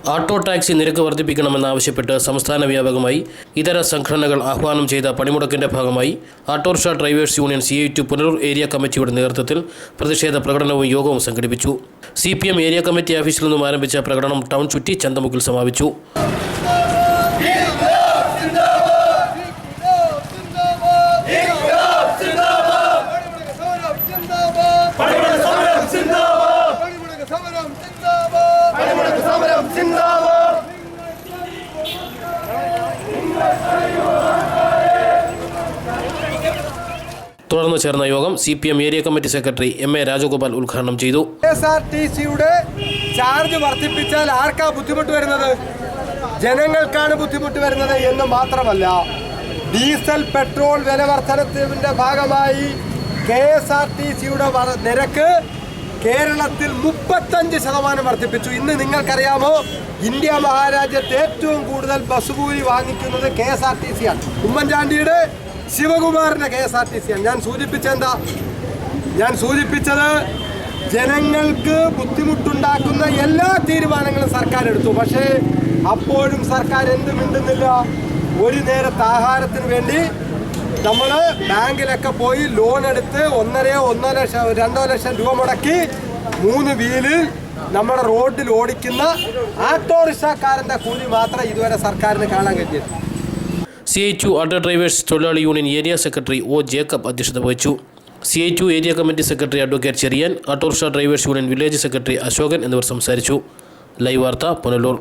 Auto taxi നിരക്ക് വർദ്ധിപ്പിക്കണമെന്നാവശ്യപ്പെട്ട് സംസ്ഥാന വ്യാപകമായി ഇതര സംഘടനകൾ ആഹ്വാനം ചെയ്ത പണിമുടക്കിന്റെ ഭാഗമായി autorickshaw drivers union CITU Punalur area കമ്മിറ്റിയുടെ നേതൃത്വത്തിൽ പ്രതിഷേധ പ്രകടനവും യോഗവും സംഘടിപ്പിച്ചു. CPM ഏരിയ കമ്മിറ്റി ഓഫീസിൽ നിന്നും ആരംഭിച്ച പ്രകടനം ടൗൺ ചുറ്റി ചന്തമുക്കിൽ സമാപിച്ചു. തുടർന്ന് ചേർന്ന യോഗം CPM area committee secretary MA Rajagopal ഉദ്ഘാടനം ചെയ്തു. KSRTCയുടെ ചാർജ് വർദ്ധിപ്പിച്ചാൽ ആർക്കാ ബുദ്ധിമുട്ട് വരുന്നത്? ജനങ്ങൾക്കാണ് ബുദ്ധിമുട്ട് വരുന്നത് എന്ന് മാത്രമല്ല, ഡീസൽ പെട്രോൾ വില വർധനത്തിന്റെ ഭാഗമായി KSRTCയുടെ നിരക്ക് കേരളത്തിൽ 35% വർദ്ധിപ്പിച്ചു. ഇന്ന് നിങ്ങൾക്കറിയാമോ, ഇന്ത്യ മഹാരാജ്യത്ത് ഏറ്റവും കൂടുതൽ ബസ് കൂലി വാങ്ങിക്കുന്നത് KSRTC ആണ്. ഉമ്മൻചാണ്ടിയുടെ ശിവകുമാറിന്റെ KSRTC ആണ്. ഞാൻ സൂചിപ്പിച്ചത് ജനങ്ങൾക്ക് ബുദ്ധിമുട്ടുണ്ടാക്കുന്ന എല്ലാ തീരുമാനങ്ങളും സർക്കാർ എടുത്തു. പക്ഷേ അപ്പോഴും സർക്കാർ എന്ത് മിണ്ടുന്നില്ല. ഒരു നേരത്തെ ആഹാരത്തിന് വേണ്ടി നമ്മൾ ബാങ്കിലൊക്കെ പോയി ലോൺ എടുത്ത് 2 ലക്ഷം രൂപ മുടക്കി 3 വീലിൽ നമ്മുടെ റോഡിൽ ഓടിക്കുന്ന ഓട്ടോറിക്ഷക്കാരൻ്റെ കൂലി മാത്രം ഇതുവരെ സർക്കാരിന് കാണാൻ കഴിഞ്ഞത്. CITU ഓട്ടോ ഡ്രൈവേഴ്സ് തൊഴിലാളി union area secretary O. Jacob അധ്യക്ഷത വഹിച്ചു. CITU area committee secretary advocate Cherian, autorickshaw drivers union village secretary Ashokan എന്നിവർ സംസാരിച്ചു. ലൈവ് വാർത്ത പുനലൂർ.